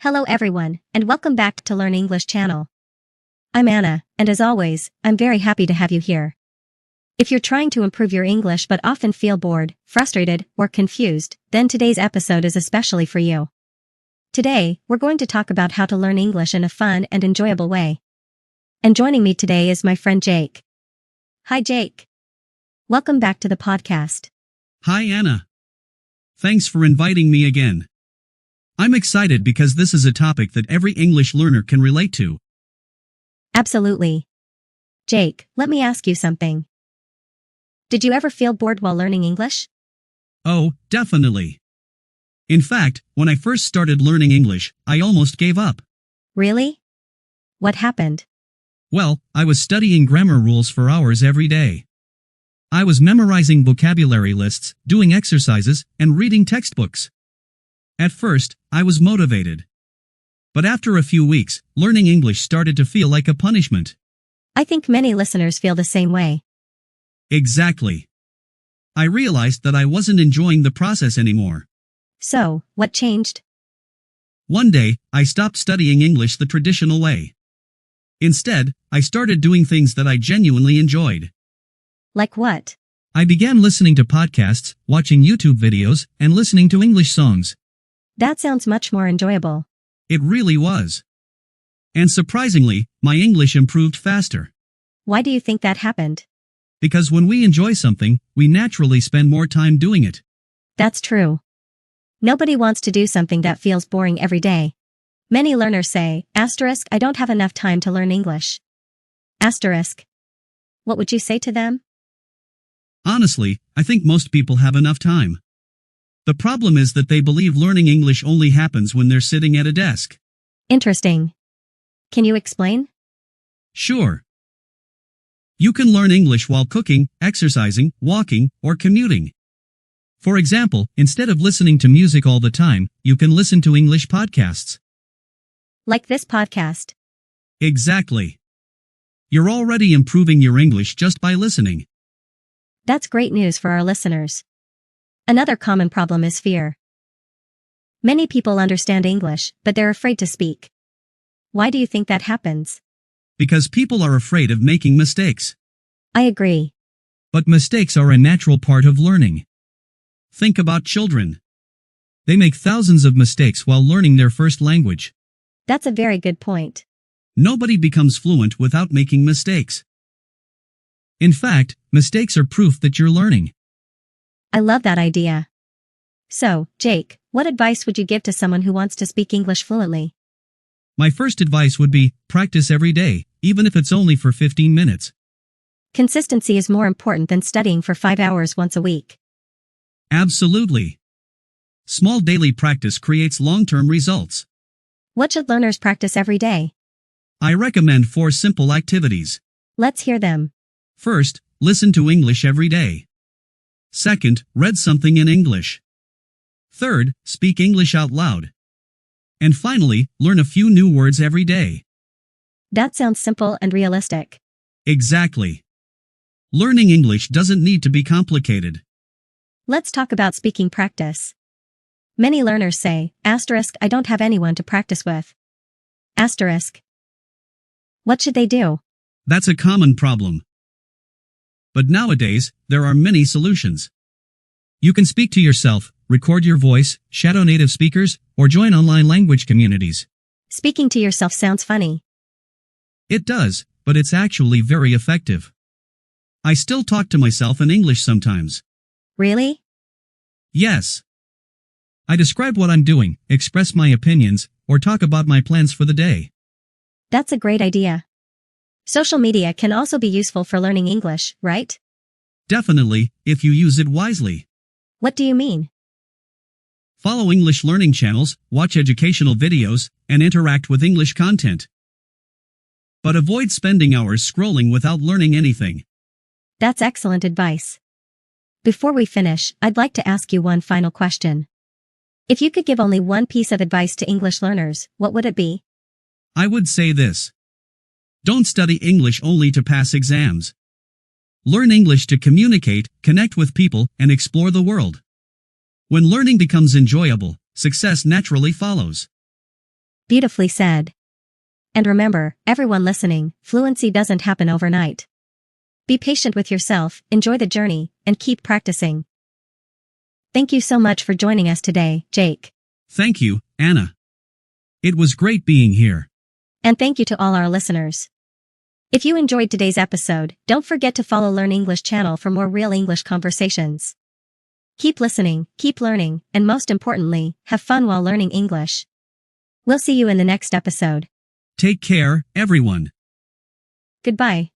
Hello everyone, and welcome back to Learn English channel. I'm Anna, and as always, I'm very happy to have you here. If you're trying to improve your English but often feel bored, frustrated, or confused, then today's episode is especially for you. Today, we're going to talk about how to learn English in a fun and enjoyable way. And joining me today is my friend Jake. Hi Jake. Welcome back to the podcast. Hi Anna. Thanks for inviting me again. I'm excited because this is a topic that every English learner can relate to. Absolutely. Jake, let me ask you something. Did you ever feel bored while learning English? Oh, definitely. In fact, when I first started learning English, I almost gave up. Really? What happened? Well, I was studying grammar rules for hours every day. I was memorizing vocabulary lists, doing exercises, and reading textbooks. At first, I was motivated. But after a few weeks, learning English started to feel like a punishment. I think many listeners feel the same way. Exactly. I realized that I wasn't enjoying the process anymore. So, what changed? One day, I stopped studying English the traditional way. Instead, I started doing things that I genuinely enjoyed. Like what? I began listening to podcasts, watching YouTube videos, and listening to English songs. That sounds much more enjoyable. It really was. And surprisingly, my English improved faster. Why do you think that happened? Because when we enjoy something, we naturally spend more time doing it. That's true. Nobody wants to do something that feels boring every day. Many learners say, I don't have enough time to learn English. What would you say to them? Honestly, I think most people have enough time. The problem is that they believe learning English only happens when they're sitting at a desk. Interesting. Can you explain? Sure. You can learn English while cooking, exercising, walking, or commuting. For example, instead of listening to music all the time, you can listen to English podcasts. Like this podcast. Exactly. You're already improving your English just by listening. That's great news for our listeners. Another common problem is fear. Many people understand English, but they're afraid to speak. Why do you think that happens? Because people are afraid of making mistakes. I agree. But mistakes are a natural part of learning. Think about children. They make thousands of mistakes while learning their first language. That's a very good point. Nobody becomes fluent without making mistakes. In fact, mistakes are proof that you're learning. I love that idea. So, Jake, what advice would you give to someone who wants to speak English fluently? My first advice would be, practice every day, even if it's only for 15 minutes. Consistency is more important than studying for 5 hours once a week. Absolutely. Small daily practice creates long-term results. What should learners practice every day? I recommend 4 simple activities. Let's hear them. First, listen to English every day. Second, read something in English. Third, speak English out loud. And finally, learn a few new words every day. That sounds simple and realistic. Exactly. Learning English doesn't need to be complicated. Let's talk about speaking practice. Many learners say, I don't have anyone to practice with. What should they do? That's a common problem. But nowadays, there are many solutions. You can speak to yourself, record your voice, shadow native speakers, or join online language communities. Speaking to yourself sounds funny. It does, but it's actually very effective. I still talk to myself in English sometimes. Really? Yes. I describe what I'm doing, express my opinions, or talk about my plans for the day. That's a great idea. Social media can also be useful for learning English, right? Definitely, if you use it wisely. What do you mean? Follow English learning channels, watch educational videos, and interact with English content. But avoid spending hours scrolling without learning anything. That's excellent advice. Before we finish, I'd like to ask you one final question. If you could give only one piece of advice to English learners, what would it be? I would say this. Don't study English only to pass exams. Learn English to communicate, connect with people, and explore the world. When learning becomes enjoyable, success naturally follows. Beautifully said. And remember, everyone listening, fluency doesn't happen overnight. Be patient with yourself, enjoy the journey, and keep practicing. Thank you so much for joining us today, Jake. Thank you, Anna. It was great being here. And thank you to all our listeners. If you enjoyed today's episode, don't forget to follow Learn English channel for more real English conversations. Keep listening, keep learning, and most importantly, have fun while learning English. We'll see you in the next episode. Take care, everyone. Goodbye.